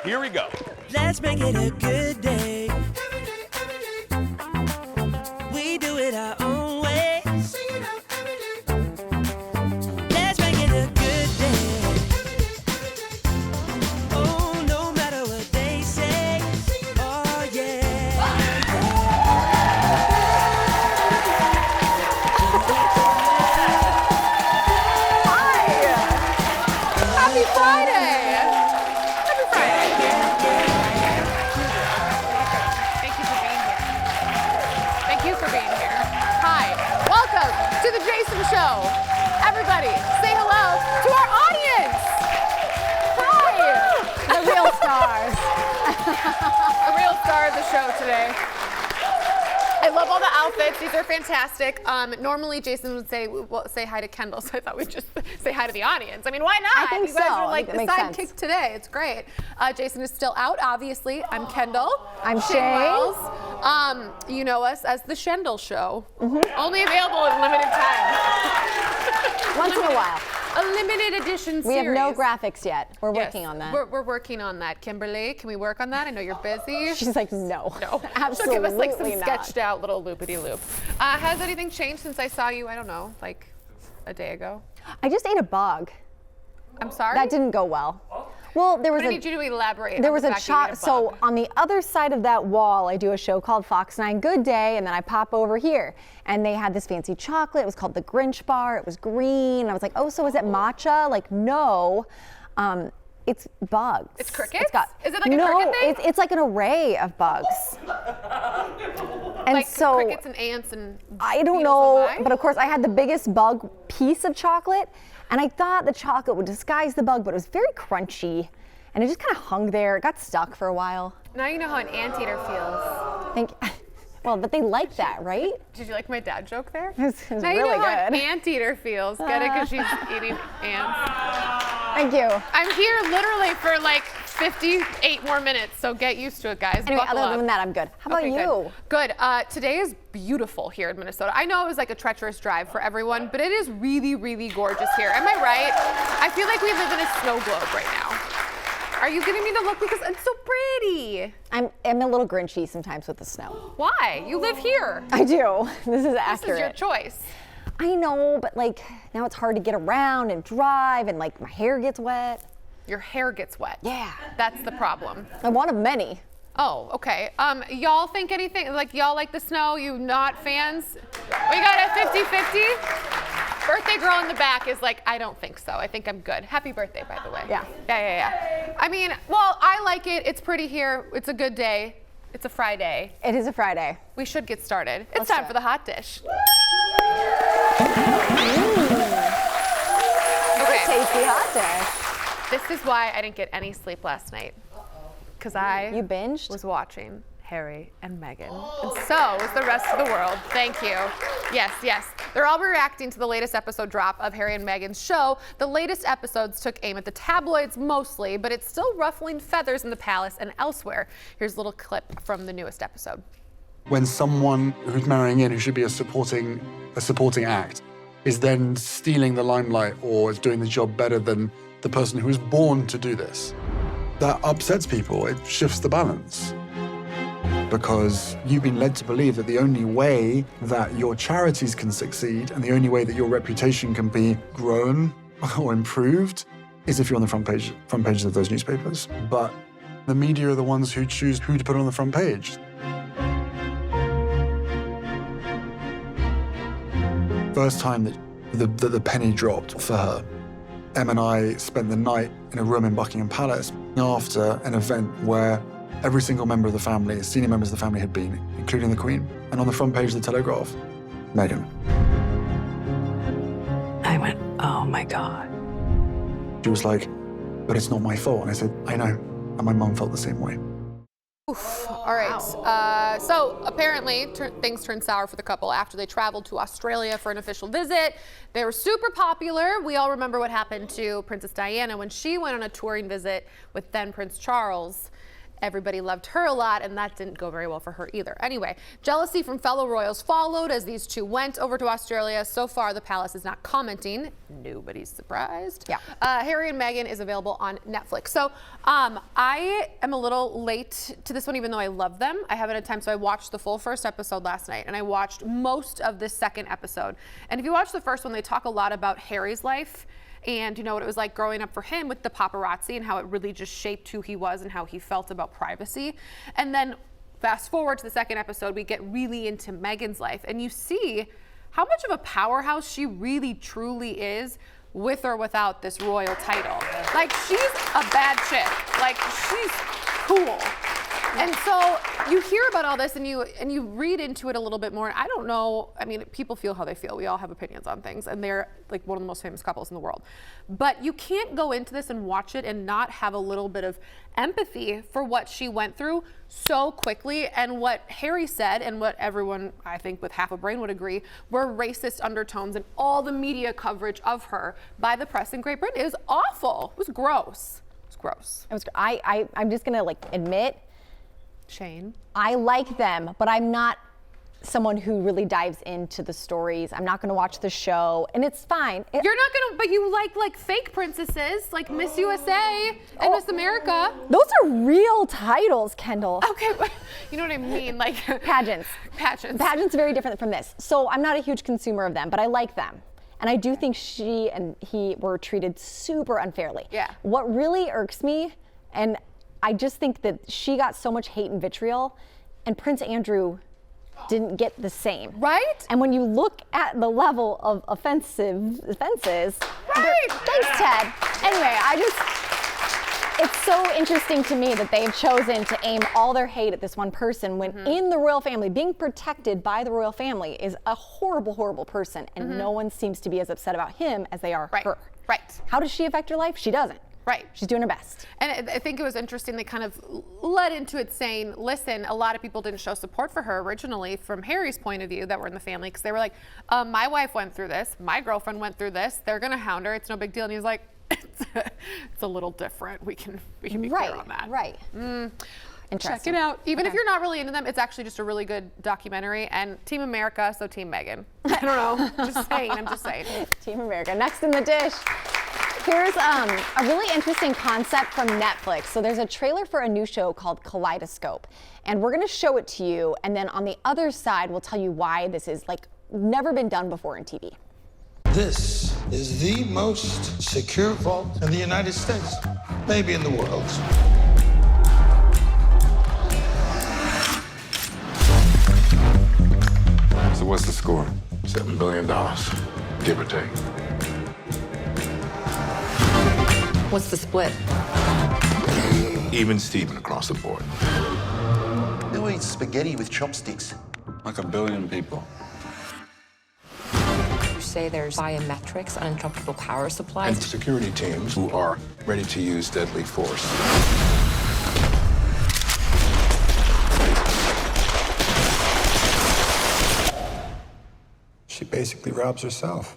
Here we go. Let's make it a good day. We do it our own way. Let's make it a good day. Oh, no matter what they say. Oh, yeah. Hi! Happy Friday! Happy Friday! Thank you for being here. Thank you for being here. Hi, welcome to the Jason Show. Everybody, say hello to our audience. Hi, the real stars. The real star of the show today. I love all the outfits. These are fantastic. Normally, Jason would say hi to Kendall, so I thought we'd just say hi to the audience. I mean, why not? I think you guys so. are like It the makes sidekick sense. today. It's great. Jason is still out, obviously. I'm Kendall. I'm Shane Shay. Wells. You know us as the Shendall Show. Only available in limited time. Once in a while. A limited edition series. We have no graphics yet. We're Yes, working on that. We're working on that. Kimberly, can we work on that? I know you're busy. She's like, no. No, Absolutely she'll give us like some not. sketched out little loopity-loop. Has anything changed since I saw you, I don't know, like a day ago? I just ate a bug. I'm sorry? That didn't go well. Well, there was I need you to elaborate. There on was the a fact that you ate so bug. on the other side of that wall, I do a show called Fox 9 Good Day, and then I pop over here, and they had this fancy chocolate. It was called the Grinch bar. It was green. I was like, oh, so is it matcha? Like, no, it's bugs. It's crickets? Is it like a no, cricket thing? it's like an array of bugs. And like so crickets and ants and I don't beetles know, alive? but of course I had the biggest bug piece of chocolate, and I thought the chocolate would disguise the bug, but it was very crunchy, and it just kind of hung there. It got stuck for a while. Now you know how an anteater feels. Well, but they like that, right? Did you like my dad joke there? It's Now you really know how an good. anteater feels. Get it? Because she's eating ants. Thank you. I'm here literally for like 58 more minutes, so get used to it, guys. Anyway, Buckle other up. than that, I'm good. How about Okay, you? Good. Today is beautiful here in Minnesota. I know it was like a treacherous drive for everyone, but it is really, really gorgeous here. Am I right? I feel like we live in a snow globe right now. Are you giving me the look because it's so pretty? I'm a little grinchy sometimes with the snow. Why? You live here. I do. This is accurate. This is your choice. I know, but like now it's hard to get around and drive, and like my hair gets wet. Your hair gets wet. Yeah. That's the problem. I'm one of many. Oh, okay. Y'all think anything, like y'all like the snow? You not fans? We got a 50-50? Birthday girl in the back is like, I don't think so. I think I'm good. Happy birthday, by the way. Yeah. Yeah. I mean, well, I like it. It's pretty here. It's a good day. It's a Friday. It is a Friday. We should get started. It's Let's time do for it. the hot dish. Tasty hot dish. This is why I didn't get any sleep last night. Because You binged? was watching Harry and Meghan. And so was the rest of the world. Thank you. Yes. They're all reacting to the latest episode drop of Harry and Meghan's show. The latest episodes took aim at the tabloids mostly, but it's still ruffling feathers in the palace and elsewhere. Here's a little clip from the newest episode. When someone who's marrying in, who should be a supporting act, is then stealing the limelight or is doing the job better than the person who was born to do this, that upsets people. It shifts the balance. Because you've been led to believe that the only way that your charities can succeed and the only way that your reputation can be grown or improved is if you're on the front pages of those newspapers. But the media are the ones who choose who to put on the front page. First time that the penny dropped for her, Em and I spent the night in a room in Buckingham Palace after an event where every single member of the family, senior members of the family had been, including the Queen. And on the front page of the Telegraph, Meghan. I went, oh my God. She was like, but it's not my fault. And I said, I know. And my mum felt the same way. Oof. All right. So apparently things turned sour for the couple after they traveled to Australia for an official visit. They were super popular. We all remember what happened to Princess Diana when she went on a touring visit with then Prince Charles. Everybody loved her a lot, and that didn't go very well for her either. Anyway, jealousy from fellow royals followed as these two went over to Australia. So far, the palace is not commenting. Nobody's surprised. Yeah. Harry and Meghan is available on Netflix. So I am a little late to this one, even though I love them. I haven't had time, so I watched the full first episode last night, and I watched most of this second episode. And if you watch the first one, they talk a lot about Harry's life and what it was like growing up for him with the paparazzi and how it really just shaped who he was and how he felt about privacy. And then fast forward to the second episode, we get really into Meghan's life, and you see how much of a powerhouse she really truly is with or without this royal title. Like, she's a bad chick. Like, she's cool. And so you hear about all this and you read into it a little bit more. I don't know, I mean, people feel how they feel. We all have opinions on things, and they're like one of the most famous couples in the world. But you can't go into this and watch it and not have a little bit of empathy for what she went through so quickly, and what Harry said and what everyone, I think with half a brain would agree, were racist undertones in all the media coverage of her by the press in Great Britain. It was awful. It was gross. It was gross. I'm just gonna admit, Shane. I like them, but I'm not someone who really dives into the stories. I'm not gonna watch the show, and it's fine. You're not gonna, but you like fake princesses, like Miss USA and Miss America. Those are real titles, Kendall. Okay, but you know what I mean, like Pageants. Pageants. Are very different from this. So I'm not a huge consumer of them, but I like them. And I do think she and he were treated super unfairly. Yeah. What really irks me, and I just think that she got so much hate and vitriol, and Prince Andrew didn't get the same. Right? And when you look at the level of offenses, Right. Thanks, Ted. Anyway, it's so interesting to me that they've chosen to aim all their hate at this one person when in the royal family, being protected by the royal family is a horrible, horrible person, and no one seems to be as upset about him as they are her. Right. How does she affect your life? She doesn't. Right. She's doing her best. And I think it was interesting, they kind of led into it saying, listen, a lot of people didn't show support for her originally from Harry's point of view that were in the family, because they were like, my wife went through this, my girlfriend went through this, they're gonna hound her, it's no big deal. And he was like, it's a little different. We can be clear on that. Right. Check it out. Even if you're not really into them, it's actually just a really good documentary. And Team America, so Team Meghan. I don't know. I'm just saying. Team America. Next in the dish. Here's a really interesting concept from Netflix. So there's a trailer for a new show called Kaleidoscope, and we're gonna show it to you, and then on the other side, we'll tell you why this is never been done before in TV. This is the most secure vault in the United States, maybe in the world. So what's the score? $7 billion, give or take. What's the split? Even Steven across the board. Who eats spaghetti with chopsticks? Like 1 billion people. You say there's biometrics on uninterruptible power And supplies. security teams who are ready to use deadly force. She basically robs herself.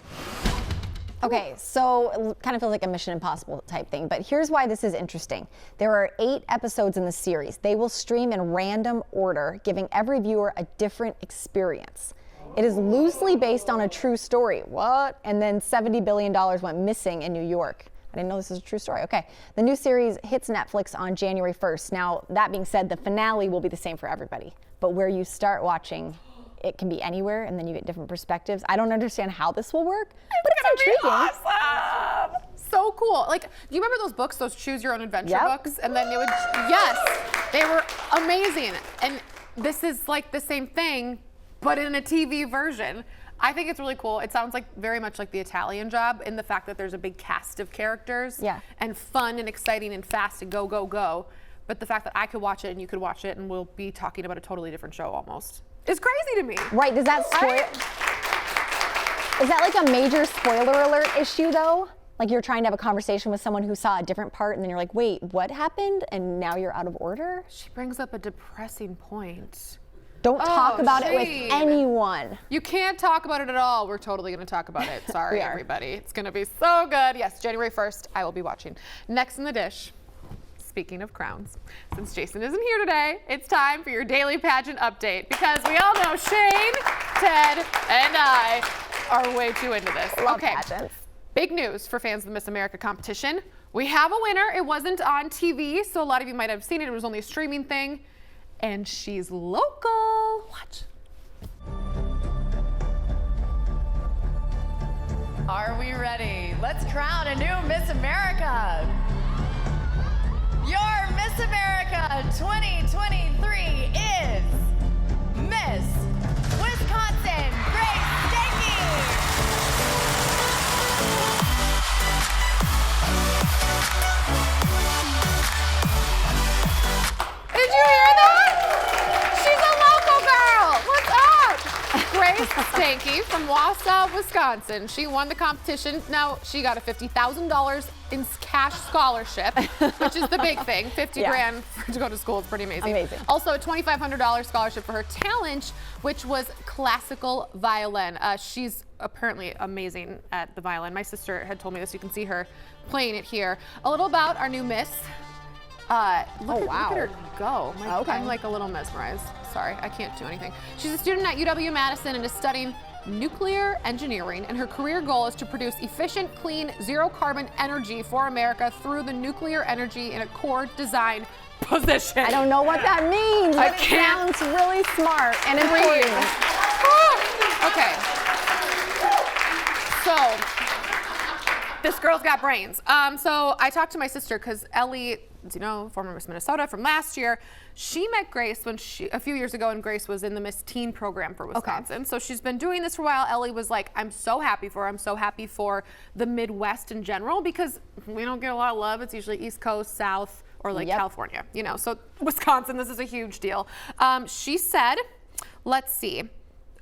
Okay, so it kind of feels like a Mission Impossible type thing, but here's why this is interesting. There are 8 episodes in the series. They will stream in random order, giving every viewer a different experience. It is loosely based on a true story. What? And then $70 billion went missing in New York. I didn't know this is a true story. Okay, the new series hits Netflix on January 1st. Now, that being said, the finale will be the same for everybody, but where you start watching, it can be anywhere, and then you get different perspectives. I don't understand how this will work, but it's intriguing. Awesome. So cool. Like, do you remember those books, those Choose Your Own Adventure Yep. books? And then it would, yes, they were amazing. And this is like the same thing, but in a TV version. I think it's really cool. It sounds like very much like The Italian Job in the fact that there's a big cast of characters. Yeah. And fun and exciting and fast and go, go, go. But the fact that I could watch it and you could watch it and we'll be talking about a totally different show almost. It's crazy to me. Right, does that spoil? Is that like a major spoiler alert issue though? Like you're trying to have a conversation with someone who saw a different part and then you're like, wait, what happened? And now you're out of order? She brings up a depressing point. Don't talk about it with Shane. anyone. You can't talk about it at all. We're totally going to talk about it. Sorry, We are. everybody. It's going to be so good. Yes, January 1st, I will be watching. Next in the dish. speaking of crowns, since Jason isn't here today, it's time for your daily pageant update because we all know Shane, Ted, and I are way too into this. Love pageants. Big news for fans of the Miss America competition. We have a winner. It wasn't on TV, so a lot of you might have seen it. It was only a streaming thing. And she's local. Watch. Are we ready? Let's crown a new Miss America. Your Miss America 2023 is Miss Wisconsin, Grace Stanky. Did you hear that? She's a local girl. What's up? Grace Stanky from Wausau, Wisconsin. She won the competition. Now, she got a $50,000 in cash scholarship, which is the big thing. 50 grand to go to school is pretty amazing. Amazing. Also, a $2,500 scholarship for her talent, which was classical violin. She's apparently amazing at the violin. My sister had told me this. You can see her playing it here. A little about our new Miss. Look at her go. I'm like a little mesmerized. Sorry, I can't do anything. She's a student at UW-Madison and is studying nuclear engineering, and her career goal is to produce efficient, clean, zero-carbon energy for America through the nuclear energy in a core design position. I don't know what that means, but it sounds really smart and important. Okay. So, this girl's got brains. So I talked to my sister because Ellie, you know, former Miss Minnesota from last year, she met Grace when a few years ago, and Grace was in the Miss Teen program for Wisconsin. So she's been doing this for a while. Ellie was like, I'm so happy for her. I'm so happy for the Midwest in general because we don't get a lot of love. It's usually East Coast, South, or like California, you know. So Wisconsin, this is a huge deal. She said, let's see.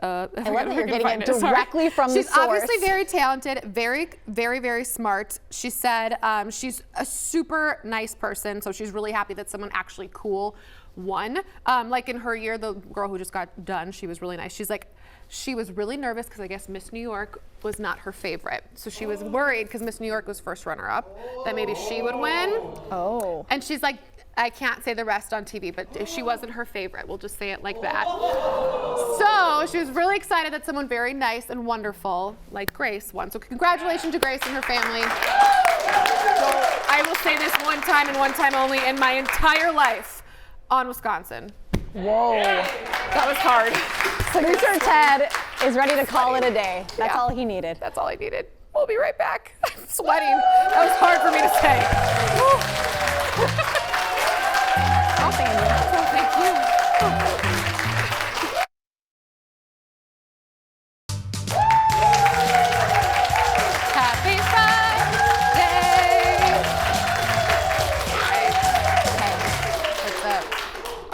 I love that you're getting it directly from the source. She's obviously very talented, very, very, very smart. She said she's a super nice person, so she's really happy that someone actually cool won. Like in her year, the girl who just got done, she was really nice. She's like, she was really nervous because I guess Miss New York was not her favorite. So she was worried because Miss New York was first runner-up that maybe she would win. Oh. And she's like, I can't say the rest on TV, but if she wasn't her favorite, we'll just say it like that. So she was really excited that someone very nice and wonderful like Grace won. So congratulations to Grace and her family. So I will say this one time and one time only in my entire life on Wisconsin. Whoa. That was hard. Producer Ted is ready to call it a day. That's all he needed. That's all I needed. We'll be right back. I'm sweating. That was hard for me to say. I'll thank you. Oh, thank you. Happy Friday. What's up?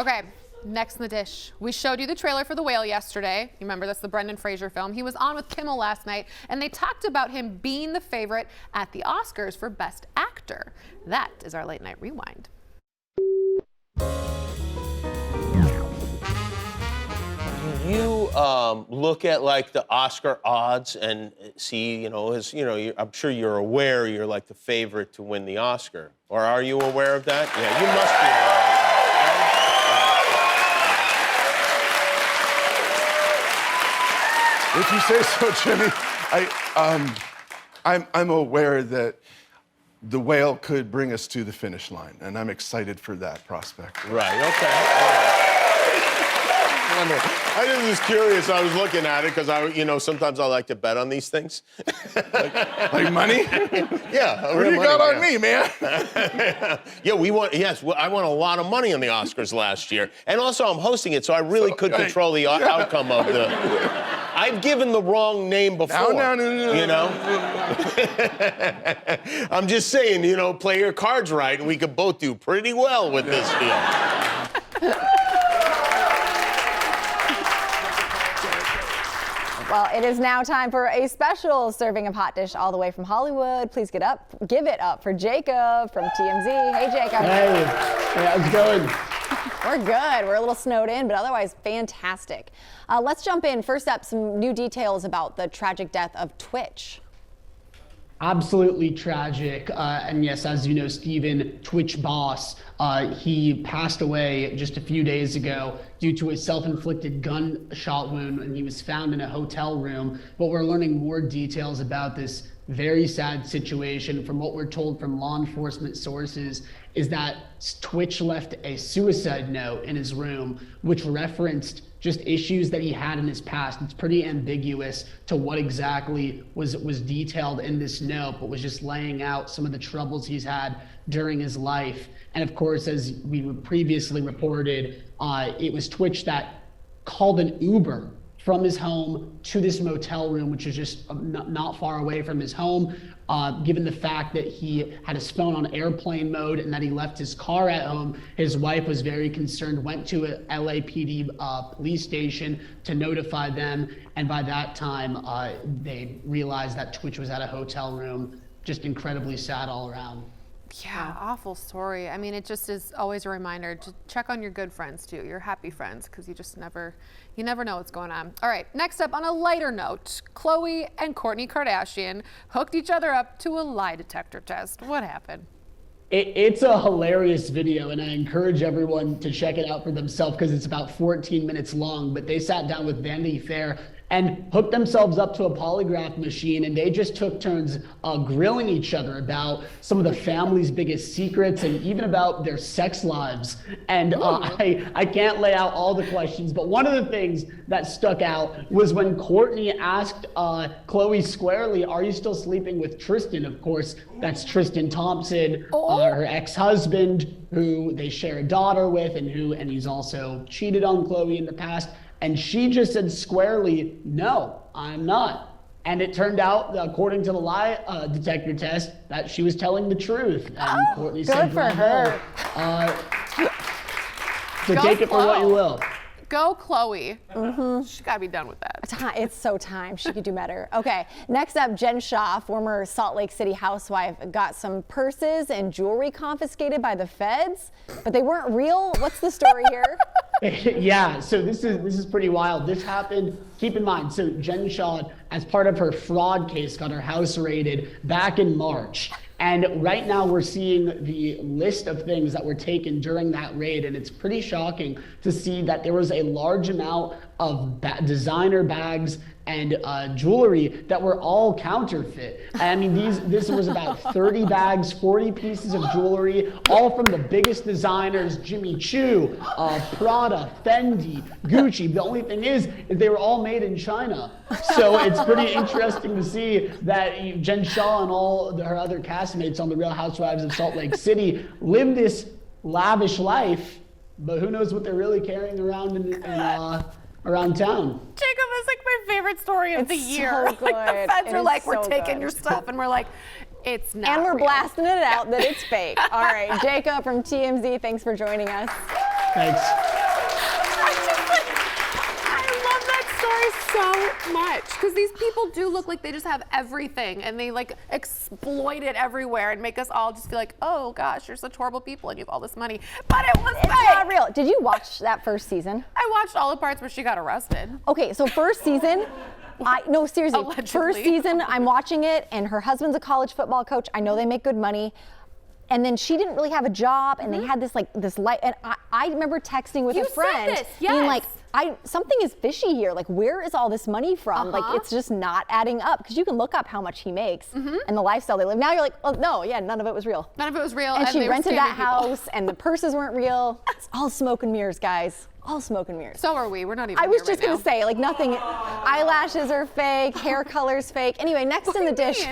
Okay. Next in the dish, we showed you the trailer for The Whale yesterday. You remember that's the Brendan Fraser film. He was on with Kimmel last night, and they talked about him being the favorite at the Oscars for Best Actor. That is our late night rewind. Do you look at like the Oscar odds and see, you know, I'm sure you're aware you're like the favorite to win the Oscar, or are you aware of that? Yeah, you must be aware of that. If you say so, Jimmy, I'm aware that The Whale could bring us to the finish line, and I'm excited for that prospect. Right, okay. I was just curious. I was looking at it because sometimes I like to bet on these things. like money? Yeah. What do you got on me, man? Yeah, I won a lot of money on the Oscars last year. And also I'm hosting it, so I really could control the outcome of the... I've given the wrong name before. No. You know? I'm just saying, play your cards right, and we could both do pretty well with this deal. Well, it is now time for a special serving of hot dish all the way from Hollywood. Please give it up for Jacob from TMZ. Hey, Jacob. Hey, how's it going? We're good. We're a little snowed in, but otherwise fantastic. Let's jump in. First up, some new details about the tragic death of Twitch. Absolutely tragic. And yes, as you know, Steven, Twitch boss, he passed away just a few days ago due to a self-inflicted gunshot wound, and he was found in a hotel room. But we're learning more details about this very sad situation. From what we're told from law enforcement sources is that Twitch left a suicide note in his room, which referenced just issues that he had in his past. It's pretty ambiguous to what exactly was detailed in this note, but was just laying out some of the troubles he's had during his life. And of course, as we previously reported, it was Twitch that called an Uber from his home to this motel room, which is just not far away from his home. Given the fact that he had his phone on airplane mode and that he left his car at home, his wife was very concerned, went to a LAPD police station to notify them. And by that time, they realized that Twitch was at a hotel room. Just incredibly sad all around. Yeah, awful story. I mean, it just is always a reminder to check on your good friends too, your happy friends, because you never know what's going on. All right, next up on a lighter note, Khloe and Kourtney Kardashian hooked each other up to a lie detector test. What happened? It's a hilarious video, and I encourage everyone to check it out for themselves because it's about 14 minutes long. But they sat down with Vanity Fair and hooked themselves up to a polygraph machine, and they just took turns grilling each other about some of the family's biggest secrets and even about their sex lives. And I can't lay out all the questions, but one of the things that stuck out was when Kourtney asked Khloe squarely, "Are you still sleeping with Tristan?" Of course, that's Tristan Thompson, her ex-husband, who they share a daughter with, and he's also cheated on Khloe in the past. And she just said squarely, "No, I'm not." And it turned out, according to the lie detector test, that she was telling the truth. And Kourtney said, good for her. So take it for what you will. Go Khloe. She gotta be done with that. It's so time. She could do better. Okay, next up, Jen Shah, former Salt Lake City housewife, got some purses and jewelry confiscated by the feds, but they weren't real. What's the story here? Yeah, so this is pretty wild. This happened, keep in mind, so Jen Shah, as part of her fraud case, got her house raided back in March. And right now we're seeing the list of things that were taken during that raid, and it's pretty shocking to see that there was a large amount of designer bags and jewelry that were all counterfeit. I mean, this was about 30 bags, 40 pieces of jewelry, all from the biggest designers, Jimmy Choo, Prada, Fendi, Gucci. The only thing is they were all made in China. So it's pretty interesting to see that Jen Shah and all her other castmates on The Real Housewives of Salt Lake City live this lavish life, but who knows what they're really carrying around around town. Jacob, is like my favorite story of the year. So good. Like the feds are like, we're so taking good. your stuff, and we're like, it's not. And we're real. blasting it out that it's fake. All right, Jacob from TMZ, thanks for joining us. Thanks. I love that story so much because these people do look like they just have everything and they like exploit it everywhere and make us all just feel like, oh gosh, you're such horrible people and you have all this money. But it was fake. It's not real. Did you watch that first season? I watched all the parts where she got arrested. Okay, so first season, no, seriously, Allegedly. first season, I'm watching it, and her husband's a college football coach. I know they make good money. And then she didn't really have a job, and they had this light. And I remember texting with a friend, said this, yes. being like, something is fishy here. Like, where is all this money from? Like, it's just not adding up. Because you can look up how much he makes and the lifestyle they live. Now you're like, oh no, yeah, none of it was real. None of it was real. And she they were rented that scamming people. house, and the purses weren't real. It's all smoke and mirrors, guys. All smoke and mirrors. So are we. We're not even I was here just right gonna now. say, like, nothing. Eyelashes are fake, hair color's fake. Anyway, next in the dish.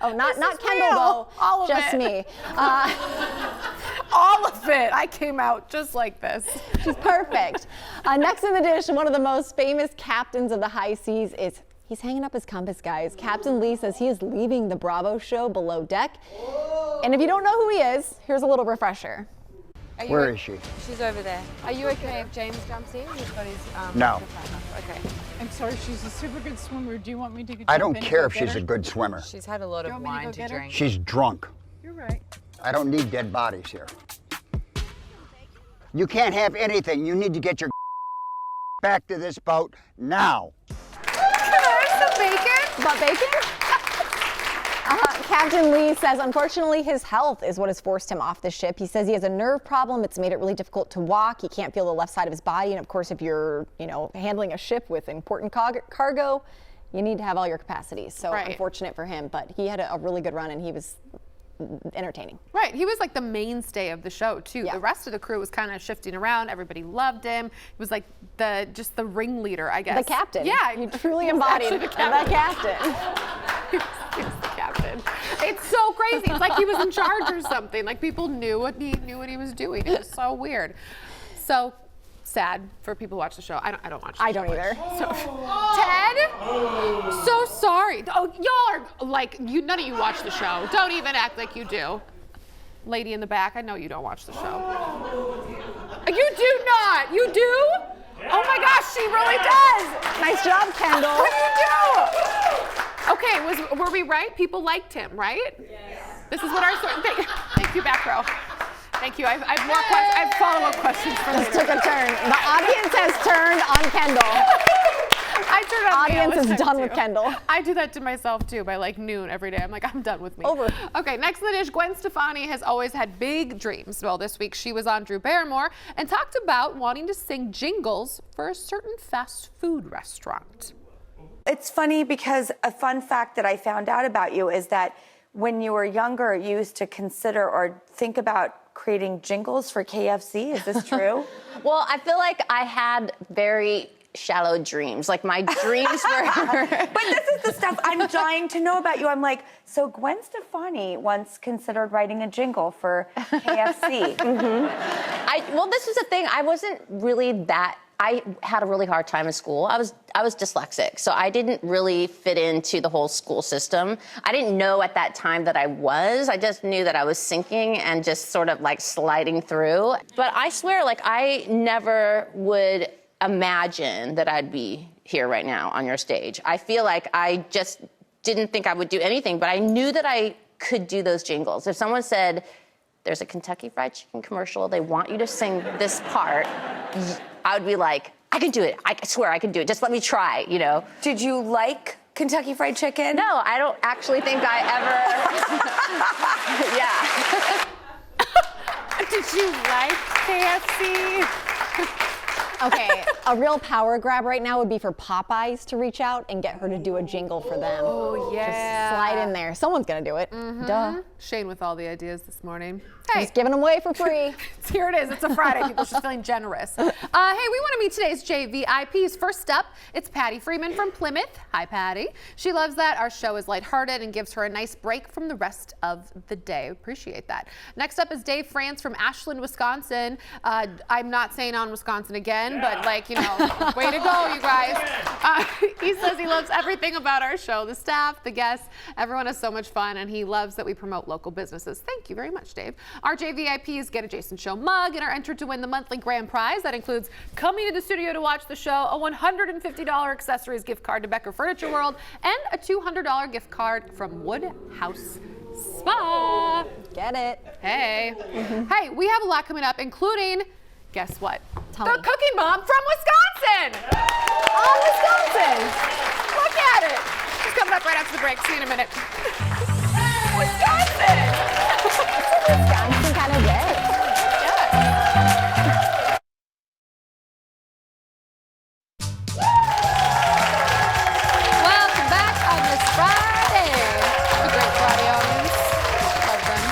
Oh, not Kendall real. though. All of just it. me. All of it. I came out just like this. She's perfect. Next in the dish, one of the most famous captains of the high seas is. He's hanging up his compass, guys. Captain Lee says he is leaving the Bravo show below deck. And if you don't know who he is, here's a little refresher. Where is she? She's over there. Are you okay if James jumps in? He's got his No. Okay. I'm sorry, she's a super good swimmer. Do you want me to I don't care if she's a good swimmer. She's had a lot of wine to drink. She's drunk. You're right. I don't need dead bodies here. You can't have anything. You need to get your back to this boat now. Can I have some bacon? About bacon? Captain Lee says, unfortunately, his health is what has forced him off the ship. He says he has a nerve problem. It's made it really difficult to walk. He can't feel the left side of his body. And of course, if you're, handling a ship with important cargo, you need to have all your capacities. So unfortunate for him, but he had a really good run and he was entertaining. Right, he was like the mainstay of the show too. The rest of the crew was kind of shifting around. Everybody loved him. He was like the ringleader, I guess. The captain. Yeah, he truly embodied the captain. He was the captain. It's so crazy. It's like he was in charge or something. Like people knew what he was doing. It was so weird. So sad for people who watch the show. I don't watch the show. I don't either. So, Ted, so sorry. Oh, y'all are like, none of you watch the show. Don't even act like you do. Lady in the back, I know you don't watch the show. You do not. You do? Oh my gosh, she really does. Nice job, Kendall. What do you do? Okay, were we right? People liked him, right? Yes. This is what our story. Thank you, back row. Thank you. I have more questions. I have follow-up questions for later. This took a turn. The audience has turned on Kendall. I turn on me all audience the is time, done too. with Kendall. I do that to myself too by like noon every day. I'm like, I'm done with me. Over. Okay, next on the dish, Gwen Stefani has always had big dreams. Well, this week she was on Drew Barrymore and talked about wanting to sing jingles for a certain fast food restaurant. It's funny because a fun fact that I found out about you is that when you were younger, you used to consider or think about creating jingles for KFC. Is this true? Well, I feel like I had very shallow dreams. Like my dreams were... But this is the stuff I'm dying to know about you. I'm like, so Gwen Stefani once considered writing a jingle for KFC. Well, this was the thing. I wasn't really that... I had a really hard time in school. I was dyslexic, so I didn't really fit into the whole school system. I didn't know at that time that I was. I just knew that I was sinking and just sort of like sliding through. But I swear, like I never would imagine that I'd be here right now on your stage. I feel like I just didn't think I would do anything, but I knew that I could do those jingles. If someone said, there's a Kentucky Fried Chicken commercial, they want you to sing this part, I would be like, I can do it. I swear I can do it. Just let me try, Did you like Kentucky Fried Chicken? No, I don't actually think I Yeah. ever... Did you like KFC? Okay, a real power grab right now would be for Popeyes to reach out and get her to do a jingle for them. Oh, yeah. Just slide in there. Someone's gonna do it. Duh. Shane with all the ideas this morning. Hey. Just giving them away for free. Here it is. It's a Friday. People just feeling generous. Hey, we want to meet today's JVIPs. First up, it's Patty Freeman from Plymouth. Hi, Patty. She loves that our show is lighthearted and gives her a nice break from the rest of the day. Appreciate that. Next up is Dave France from Ashland, Wisconsin. I'm not saying on Wisconsin again, but way to go, you guys. He says he loves everything about our show, the staff, the guests. Everyone has so much fun, and he loves that we promote local businesses. Thank you very much, Dave. Our JVIPs get a Jason Show mug and are entered to win the monthly grand prize. That includes coming to the studio to watch the show, a $150 accessories gift card to Becker Furniture World, and a $200 gift card from Woodhouse Spa. Get it. Hey. Hey, we have a lot coming up, including, guess what? Tell the me. Cooking Mom from Wisconsin. Oh, Wisconsin. Look at it. It's coming up right after the break. See you in a minute. Wisconsin. Wisconsin kind of day. Welcome back on this Friday. A great Friday audience. Love them.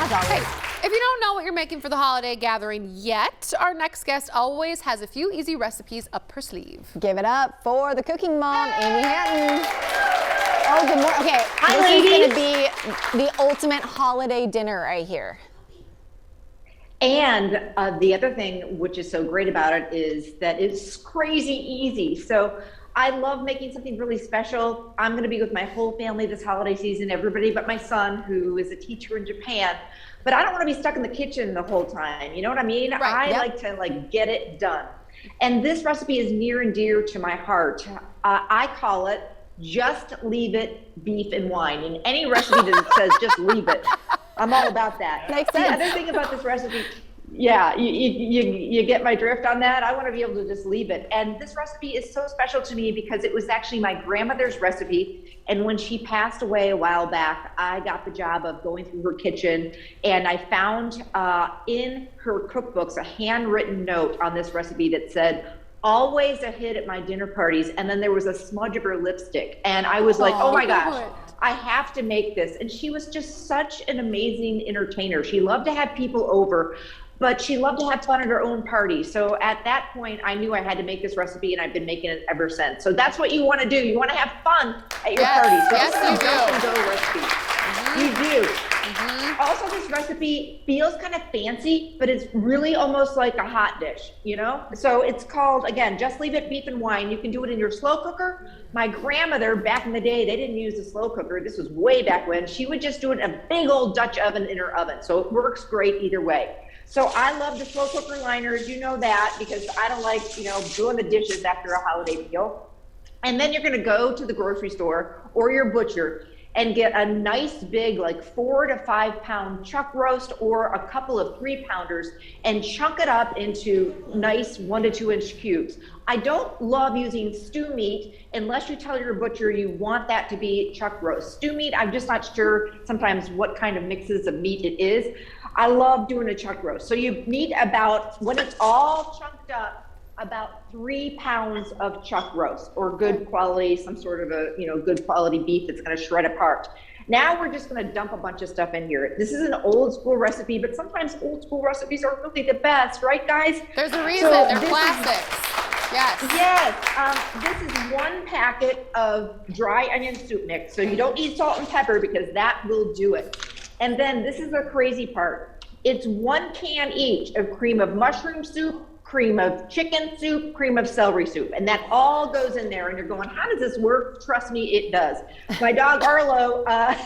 As always. Hey, if you don't know what you're making for the holiday gathering yet, our next guest always has a few easy recipes up her sleeve. Give it up for the cooking mom, Amy Hatton. Oh, good morning. Okay, Hi, this ladies. is gonna be the ultimate holiday dinner right here. And the other thing, which is so great about it, is that it's crazy easy. So I love making something really special. I'm going to be with my whole family this holiday season, everybody but my son, who is a teacher in Japan. But I don't want to be stuck in the kitchen the whole time. You know what I mean? Right, I yep. like to get it done. And this recipe is near and dear to my heart. I call it just leave it beef and wine. In any recipe that says just leave it, I'm all about that. Makes The sense. other thing about this recipe, yeah, you get my drift on that. I want to be able to just leave it. And this recipe is so special to me because it was actually my grandmother's recipe. And when she passed away a while back, I got the job of going through her kitchen, and I found in her cookbooks a handwritten note on this recipe that said, always a hit at my dinner parties. And then there was a smudge of her lipstick. And I was like, oh my gosh, I have to make this. And she was just such an amazing entertainer. She loved to have people over, but she loved to have fun at her own party. So at that point, I knew I had to make this recipe, and I've been making it ever since. So that's what you want to do. You want to have fun at your party. So yes, this is you a do. go recipe. You do. Also, this recipe feels kind of fancy, but it's really almost like a hot dish, you know? So it's called, again, Just Leave It Beef and Wine. You can do it in your slow cooker. My grandmother, back in the day, they didn't use the slow cooker. This was way back when. She would just do it in a big old Dutch oven in her oven. So it works great either way. So I love the slow cooker liners. You know that, because I don't like, you know, doing the dishes after a holiday meal. And then you're going to go to the grocery store or your butcher and get a nice big, like 4 to 5 pound chuck roast or a couple of 3-pounders and chunk it up into nice 1 to 2 inch cubes. I don't love using stew meat unless you tell your butcher you want that to be chuck roast. Stew meat, I'm just not sure sometimes what kind of mixes of meat it is. I love doing a chuck roast. So you need about, when it's all chunked up, about 3 pounds of chuck roast, or good quality, some sort of a, you know, good quality beef that's going to shred apart. Now we're just going to dump a bunch of stuff in here. This is an old school recipe, but sometimes old school recipes are really the best, right, guys? There's a reason. They're classics. Yes. Yes. This is 1 packet of dry onion soup mix. So you don't need salt and pepper, because that will do it. And then this is the crazy part. It's 1 can each of cream of mushroom soup, cream of chicken soup, cream of celery soup, and that all goes in there. And you're going, how does this work? Trust me, it does. My dog Arlo has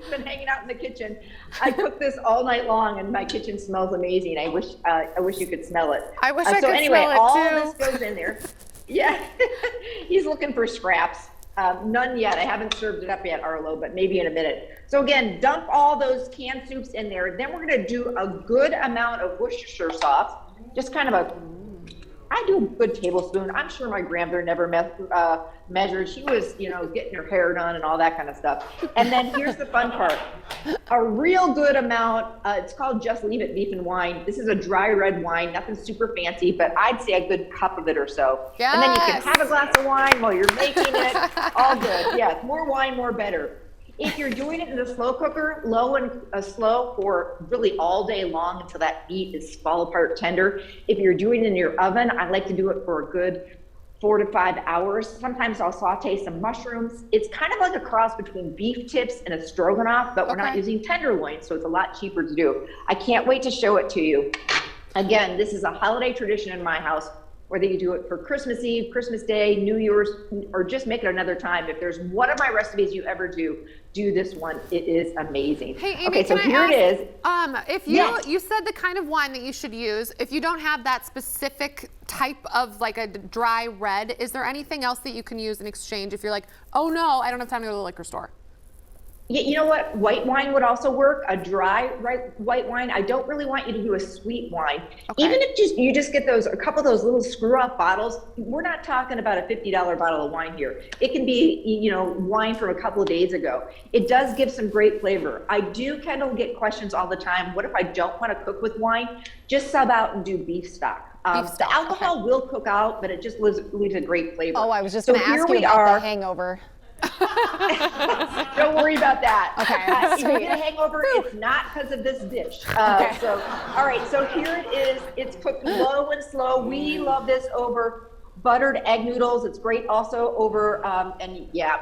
been hanging out in the kitchen. I cook this all night long, and my kitchen smells amazing. I wish you could smell it. I wish I could anyway, smell it all too. this goes in there. Yeah, he's looking for scraps. None yet. I haven't served it up yet, Arlo, but maybe in a minute. So again, dump all those canned soups in there. Then we're going to do a good amount of Worcestershire sauce. Just kind of I do a good tablespoon. I'm sure my grandmother never measured. She was, you know, getting her hair done and all that kind of stuff. And then here's the fun part. A real good amount, it's called Just Leave It Beef and Wine. This is a dry red wine, nothing super fancy, but I'd say a good cup of it or so. Yes. And then you can have a glass of wine while you're making it. All good. Yeah, more wine, more better. If you're doing it in the slow cooker, low and slow for really all day long until that meat is fall apart tender. If you're doing it in your oven, I like to do it for a good 4 to 5 hours. Sometimes I'll saute some mushrooms. It's kind of like a cross between beef tips and a stroganoff, but we're not using tenderloin, so it's a lot cheaper to do. I can't wait to show it to you. Again, this is a holiday tradition in my house, whether you do it for Christmas Eve, Christmas Day, New Year's, or just make it another time. If there's one of my recipes you ever do this one. It is amazing. Hey, Amy, okay, so can here I it ask, is. If you said the kind of wine that you should use, if you don't have that specific type of like a dry red, is there anything else that you can use in exchange if you're like, oh no, I don't have time to go to the liquor store? Yeah, you know what? White wine would also work, a dry white wine. I don't really want you to do a sweet wine. Okay. Even if you just get a couple of those little screw-off bottles, we're not talking about a $50 bottle of wine here. It can be, you know, wine from a couple of days ago. It does give some great flavor. I do kind of get questions all the time, what if I don't want to cook with wine? Just sub out and do beef stock. The alcohol will cook out, but it just leaves a great flavor. Oh, I was just going to ask you about the hangover. Don't worry about that. Okay. If you get a hangover, it's not because of this dish. So, all right, so here it is. It's cooked low and slow. We love this over buttered egg noodles. It's great also over,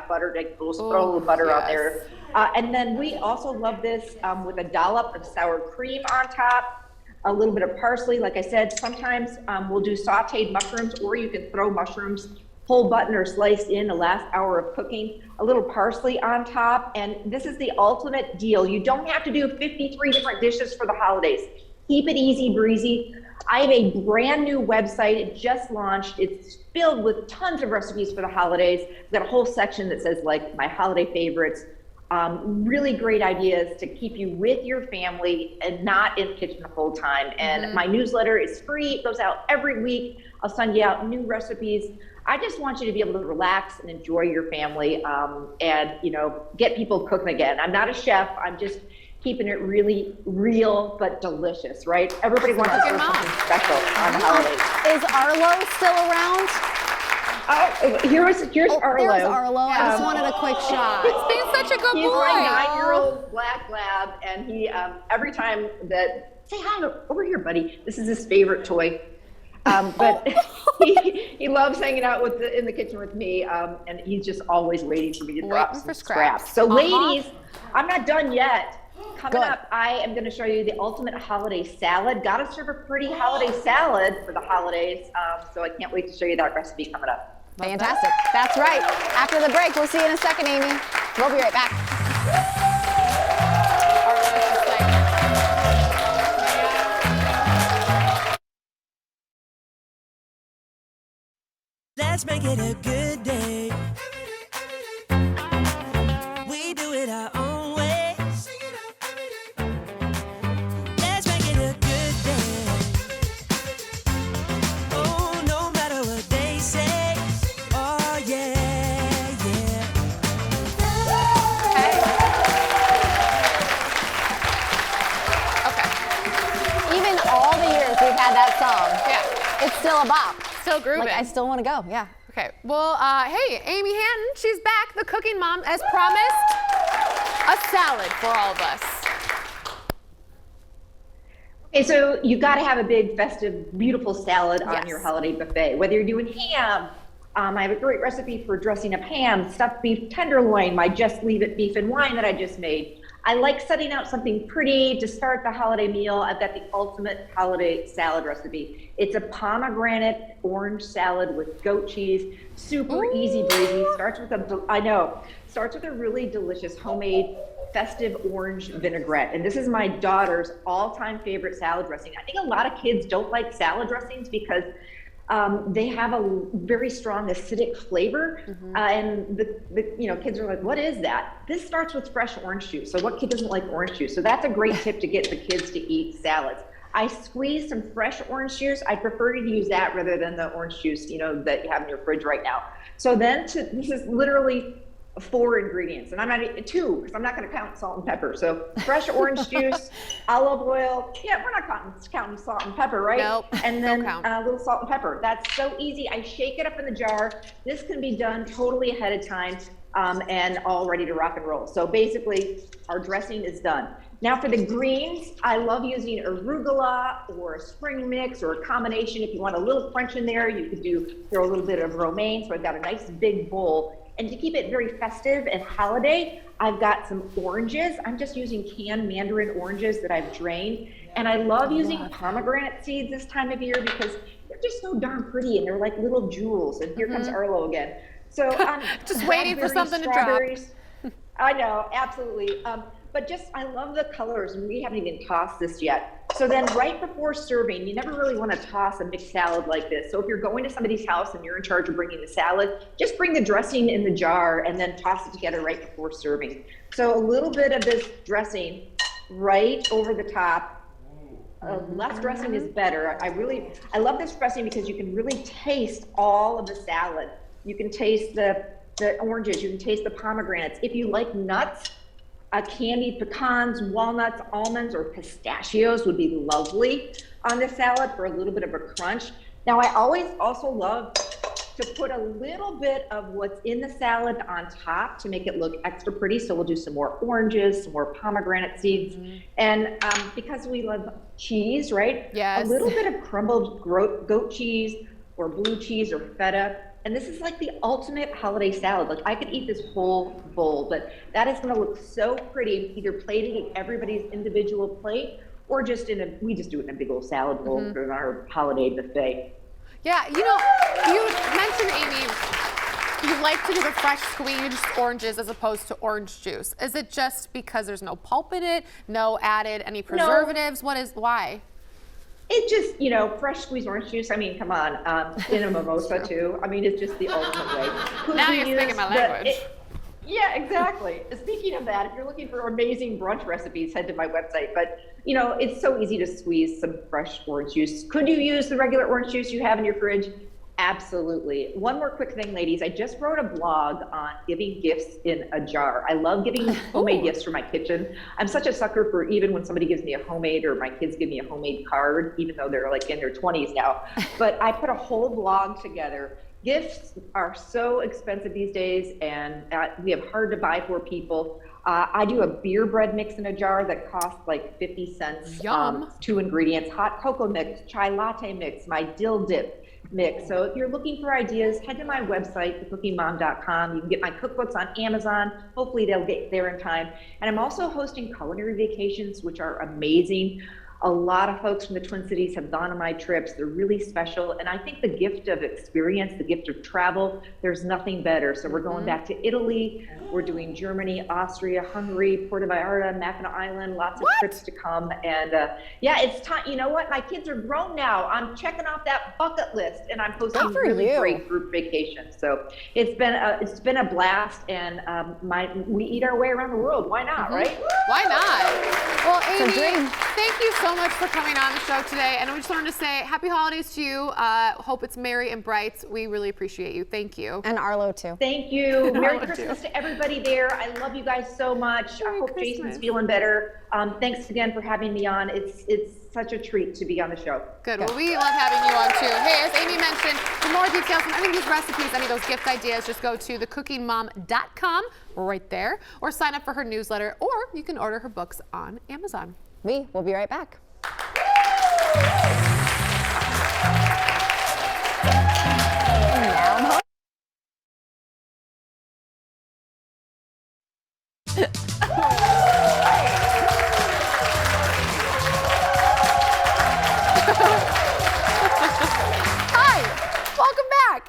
buttered egg noodles. Throw a little butter on there. And then we also love this with a dollop of sour cream on top, a little bit of parsley. Like I said, sometimes we'll do sauteed mushrooms, or you can throw mushrooms whole button or sliced in the last hour of cooking, a little parsley on top. And this is the ultimate deal. You don't have to do 53 different dishes for the holidays. Keep it easy breezy. I have a brand new website. It just launched. It's filled with tons of recipes for the holidays. I've got a whole section that says like my holiday favorites. Really great ideas to keep you with your family and not in the kitchen the whole time. And my newsletter is free. It goes out every week. I'll send you out new recipes. I just want you to be able to relax and enjoy your family and, you know, get people cooking again. I'm not a chef. I'm just keeping it really real but delicious, right? Everybody wants to serve something special on the holidays. Is Arlo still around? Oh, here's Arlo. There's Arlo. I just wanted a quick shot. He's being such a good He's boy. my 9-year-old black lab, and he every time that say hi over here, buddy. This is his favorite toy. But he loves hanging out in the kitchen with me, and he's just always waiting for me to drop some scraps. So, ladies, I'm not done yet. Coming up, I am going to show you the ultimate holiday salad. Got to serve a pretty holiday salad for the holidays. So I can't wait to show you that recipe coming up. Fantastic. That's right. After the break, we'll see you in a second, Amy. We'll be right back. Let's make it a good day. We do it our own way. Let's make it a good day. Oh, no matter what they say. Oh, yeah, yeah. Okay. Even all the years we've had that song, it's still a bop. Still grooving. Like, I still want to go, yeah. Okay, well, hey, Amy Hatton, she's back, the cooking mom, as promised. A salad for all of us. Okay, so you got to have a big, festive, beautiful salad on your holiday buffet. Whether you're doing ham, I have a great recipe for dressing up ham, stuffed beef tenderloin, my Just Leave It beef and wine that I just made. I like setting out something pretty to start the holiday meal. I've got the ultimate holiday salad recipe. It's a pomegranate orange salad with goat cheese, super easy breezy. Starts with a really delicious homemade festive orange vinaigrette. And this is my daughter's all-time favorite salad dressing. I think a lot of kids don't like salad dressings because they have a very strong acidic flavor, and the kids are like, "What is that?" This starts with fresh orange juice. So what kid doesn't like orange juice? So that's a great tip to get the kids to eat salads. I squeeze some fresh orange juice. I prefer to use that rather than the orange juice, that you have in your fridge right now. So then this is literally 4 ingredients, and I'm not 2 because I'm not going to count salt and pepper. So fresh orange juice, olive oil. Yeah, we're not counting salt and pepper, right? Nope. And then a little salt and pepper. That's so easy. I shake it up in the jar. This can be done totally ahead of time and all ready to rock and roll. So basically, our dressing is done. Now for the greens, I love using arugula or a spring mix or a combination. If you want a little crunch in there, you could throw a little bit of romaine. So I've got a nice big bowl. And to keep it very festive and holiday, I've got some oranges. I'm just using canned mandarin oranges that I've drained. And I love using pomegranate seeds this time of year because they're just so darn pretty and they're like little jewels. And here comes Arlo again. So just waiting for something to drop. I know, absolutely. But I love the colors, and we haven't even tossed this yet. So then right before serving, you never really want to toss a mixed salad like this. So if you're going to somebody's house and you're in charge of bringing the salad, just bring the dressing in the jar and then toss it together right before serving. So a little bit of this dressing right over the top. Less dressing is better. I love this dressing because you can really taste all of the salad. You can taste the oranges, you can taste the pomegranates. If you like nuts, candied pecans, walnuts, almonds, or pistachios would be lovely on the salad for a little bit of a crunch. Now, I always also love to put a little bit of what's in the salad on top to make it look extra pretty. So we'll do some more oranges, some more pomegranate seeds. And because we love cheese, right? Yes. A little bit of crumbled goat cheese or blue cheese or feta. And this is like the ultimate holiday salad. Like I could eat this whole bowl, but that is gonna look so pretty, either plated in everybody's individual plate or just we just do it in a big old salad bowl for our holiday buffet. Yeah, you mentioned, Amy, you like to do the fresh squeezed oranges as opposed to orange juice. Is it just because there's no pulp in it, no added any preservatives? Why? It just, fresh squeezed orange juice. I mean, come on, in a mimosa too. I mean, it's just the ultimate way. Now you're speaking my language. Yeah, exactly. Speaking of that, if you're looking for amazing brunch recipes, head to my website. But, you know, it's so easy to squeeze some fresh orange juice. Could you use the regular orange juice you have in your fridge? Absolutely. One more quick thing, ladies. I just wrote a blog on giving gifts in a jar. I love giving homemade gifts for my kitchen. I'm such a sucker for even when somebody gives me a homemade or my kids give me a homemade card, even though they're like in their 20s now. But I put a whole blog together. Gifts are so expensive these days, and we have hard to buy for people. I do a beer bread mix in a jar that costs like 50 cents. Yum. 2 ingredients: hot cocoa mix, chai latte mix, my dill dip mix. So if you're looking for ideas, head to my website, thecookingmom.com. You can get my cookbooks on Amazon. Hopefully they'll get there in time. And I'm also hosting culinary vacations, which are amazing. A lot of folks from the Twin Cities have gone on my trips. They're really special. And I think the gift of experience, the gift of travel, there's nothing better. So we're going back to Italy. We're doing Germany, Austria, Hungary, Puerto Vallarta, Mackinac Island, lots of trips to come. And yeah, it's time. You know what? My kids are grown now. I'm checking off that bucket list, and I'm hosting really great group vacations. So it's been a blast, and we eat our way around the world. Why not, right? Why not? Well, Amy, thank you so much for coming on the show today. And we just wanted to say happy holidays to you. Hope it's merry and bright. We really appreciate you. Thank you. And Arlo, too. Thank you. Merry Christmas to everybody there. I love you guys so much. I hope Jason's feeling better. Thanks again for having me on. It's such a treat to be on the show. Good. Well, we love having you on too. Hey, as Amy mentioned, for more details on any of these recipes, any of those gift ideas, just go to thecookingmom.com right there, or sign up for her newsletter, or you can order her books on Amazon. We will be right back.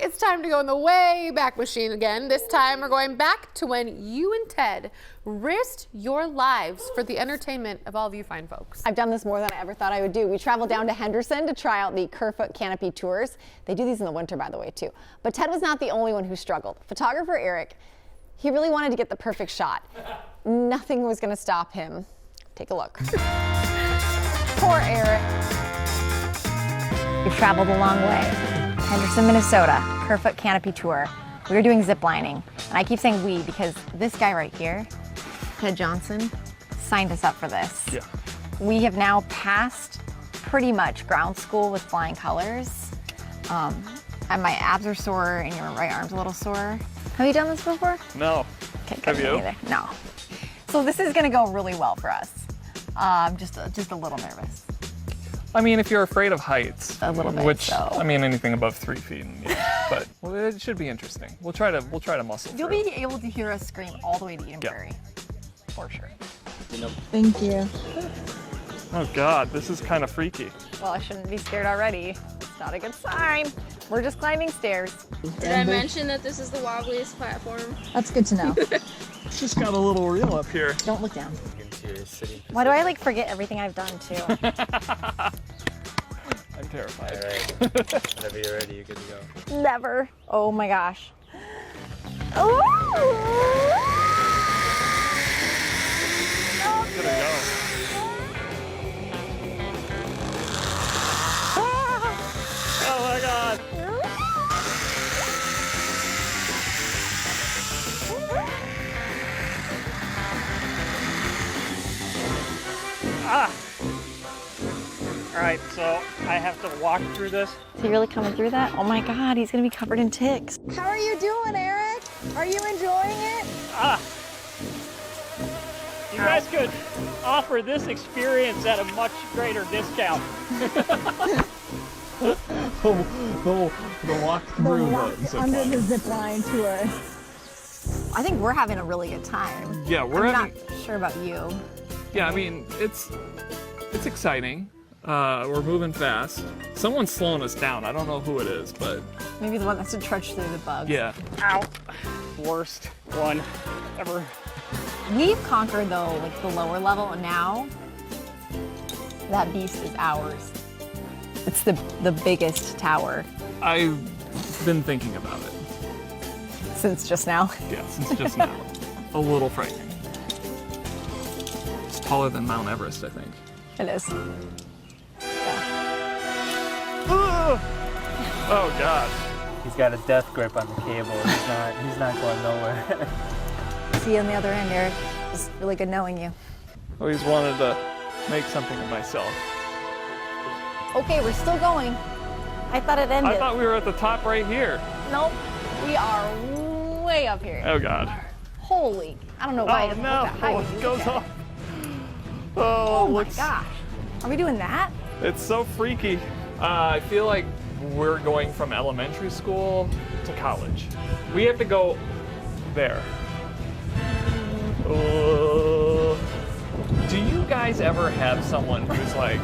It's time to go in the way back machine again. This time we're going back to when you and Ted risked your lives for the entertainment of all of you fine folks. I've done this more than I ever thought I would do. We traveled down to Henderson to try out the Kerfoot Canopy tours. They do these in the winter, by the way, too. But Ted was not the only one who struggled. Photographer Eric, he really wanted to get the perfect shot. Nothing was going to stop him. Take a look. Poor Eric. We've traveled a long way. Henderson, Minnesota, Kerfoot Canopy Tour. We were doing zip lining. And I keep saying we because this guy right here, Ted Johnson, signed us up for this. Yeah. We have now passed pretty much ground school with flying colors. And my abs are sore and your right arm's a little sore. Have you done this before? No. Okay, have you? Either. No. So this is gonna go really well for us. Just a little nervous. I mean, if you're afraid of heights, a little bit, which I mean, anything above 3 feet, yeah, but well, it should be interesting. We'll try to muscle You'll through. be able to hear us scream all the way to Eden Prairie, for sure. Thank you. Oh God, this is kind of freaky. Well, I shouldn't be scared already. It's not a good sign. We're just climbing stairs. Did I mention that this is the wobbliest platform? That's good to know. It's just got a little reel up here. Don't look down. Why do I like forget everything I've done too? I'm terrified. All right. Whenever you're ready, you're good to go. Never. Oh my gosh. Ooh. Good to go. Oh my God. Ah. All right, so I have to walk through this. Is he really coming through that? Oh my God, he's gonna be covered in ticks. How are you doing, Eric? Are you enjoying it? Ah. You guys could offer this experience at a much greater discount. the walk through under the zip line tour. I think we're having a really good time. Yeah, I'm not sure about you. Yeah, I mean, it's exciting. We're moving fast. Someone's slowing us down. I don't know who it is, but... Maybe the one that's to trudge through the bugs. Yeah. Ow. Worst one ever. We've conquered, though, like the lower level, and now that beast is ours. It's the biggest tower. I've been thinking about it. Since just now? Yeah, since just now. a little frightening. It's taller than Mount Everest, I think. It is. Oh God. He's got a death grip on the cable. He's not going nowhere. See you on the other end, Eric. It's really good knowing you. I always wanted to make something of myself. Okay, we're still going. I thought it ended. I thought we were at the top right here. Nope, we are way up here. Oh God. Holy, I don't know why it doesn't look that high. It goes off. Oh my gosh. Are we doing that? It's so freaky. I feel like we're going from elementary school to college. We have to go there. Do you guys ever have someone who's like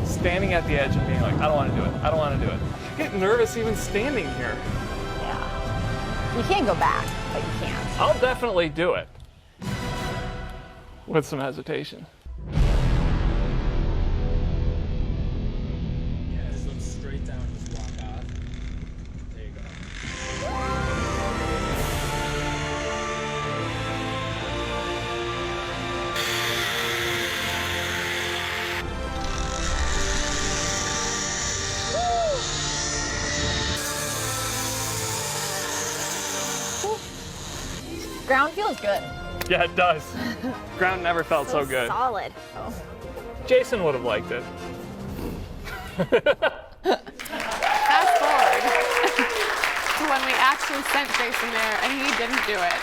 standing at the edge and being like, I don't want to do it, I don't want to do it? I get nervous even standing here. Yeah. You can't go back, but you can't. I'll definitely do it. With some hesitation. Yeah, just look straight down and just walk off. There you go. Ground feels good. Yeah, it does. Ground never felt so good. Solid. Oh. Jason would have liked it. Fast forward to when we actually sent Jason there and he didn't do it.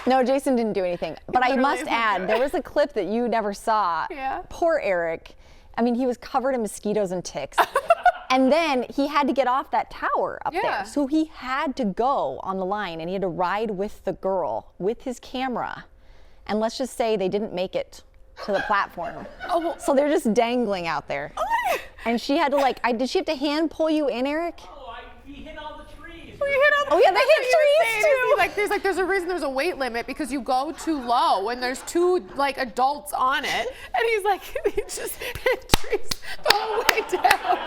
No, Jason didn't do anything. But I must didn't add, do it. there was a clip that you never saw. Yeah. Poor Eric. I mean, he was covered in mosquitoes and ticks. And then he had to get off that tower up there. So he had to go on the line and he had to ride with the girl with his camera. And let's just say they didn't make it to the platform. So they're just dangling out there. And she had to did she have to hand pull you in, Eric? He hit all the trees. We hit all the Oh yeah, they hit trees too. There's a reason there's a weight limit because you go too low when there's two adults on it, and he's like he just hit trees the whole way down.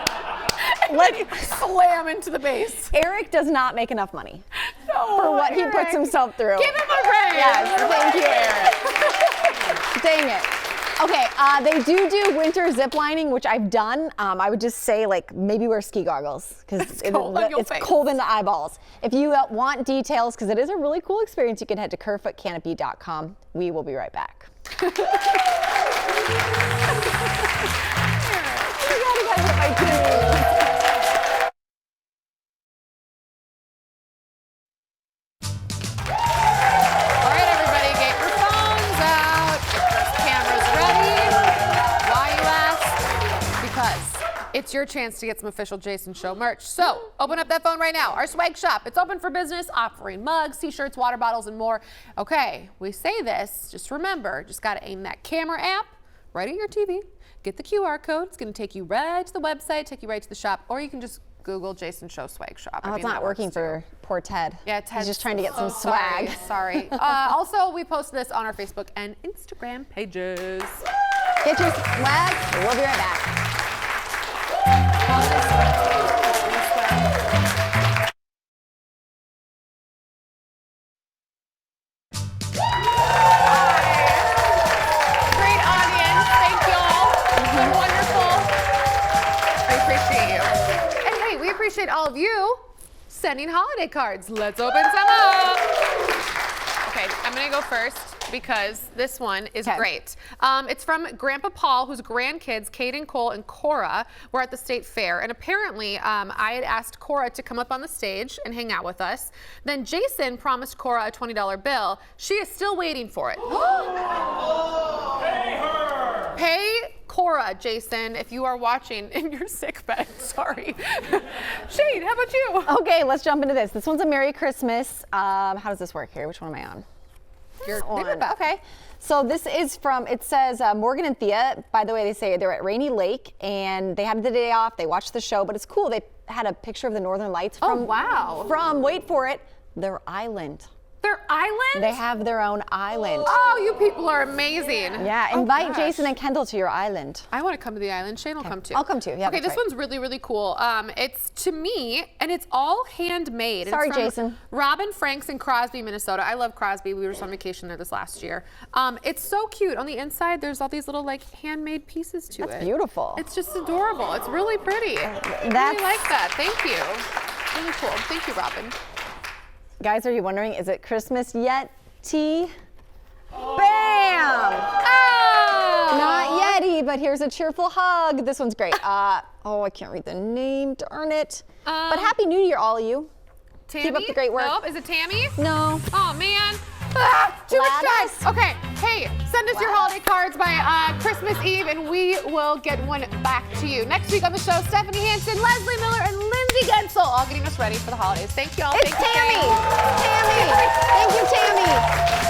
And slam into the base. Eric does not make enough money for what he puts himself through. Give him a raise. Yes, thank you, Eric. Dang it. Okay, they do winter zip lining, which I've done. I would just say maybe wear ski goggles because it's cold in the eyeballs. If you want details, because it is a really cool experience, you can head to kerfootcanopy.com. We will be right back. You gotta hit my team. It's your chance to get some official Jason Show merch. So open up that phone right now. Our swag shop, it's open for business, offering mugs, t-shirts, water bottles, and more. Okay, we say this, just remember, just gotta aim that camera app right at your TV, get the QR code. It's gonna take you right to the website, take you right to the shop, or you can just Google Jason Show swag shop. Oh, it's not working for poor Ted. Yeah, Ted's He's just trying to get some swag. Sorry. Also, we post this on our Facebook and Instagram pages. Get your swag. We'll be right back. Great audience. Thank y'all. It's been wonderful. I appreciate you. And hey, we appreciate all of you sending holiday cards. Let's open some up. Okay, I'm gonna go first because this one is great. It's from Grandpa Paul, whose grandkids, Caden, Cole, and Cora, were at the state fair. And apparently, I had asked Cora to come up on the stage and hang out with us. Then Jason promised Cora a $20 bill. She is still waiting for it. Pay her! Pay Cora, Jason, if you are watching in your sick bed. Sorry. Shane, how about you? Okay, let's jump into this. This one's a Merry Christmas. How does this work here? Which one am I on? You're on. Okay. So this is from, it says Morgan and Thea. By the way, they say they're at Rainy Lake and they had the day off. They watched the show, but it's cool. They had a picture of the Northern Lights from, wait for it, their island. Their island? They have their own island. Oh, you people are amazing. Yeah, invite Jason and Kendall to your island. I want to come to the island. Shane will come too. I'll come too. Yeah. Okay, this one's really, really cool. It's to me, and it's all handmade. Sorry, it's from Jason. Robin Franks in Crosby, Minnesota. I love Crosby. We were just on vacation there this last year. It's so cute. On the inside, there's all these little like handmade pieces to it. That's beautiful. It's just adorable. It's really pretty. I really like that. Thank you. Really cool. Thank you, Robin. Guys, are you wondering, is it Christmas yet? Bam! Oh! Not Yeti, but here's a cheerful hug. This one's great. Oh, I can't read the name, darn it. But Happy New Year, all of you. Tammy? Keep up the great work. Nope. Is it Tammy? No. Oh, man. Too much time. Okay, hey, send us your holiday cards by Christmas Eve, and we will get one back to you. Next week on the show, Stephanie Hansen, Leslie Miller, and Lindsay Gensel, all getting us ready for the holidays. Thank you all. It's Thank you, Tammy. Tammy. Tammy. Thank you, Tammy.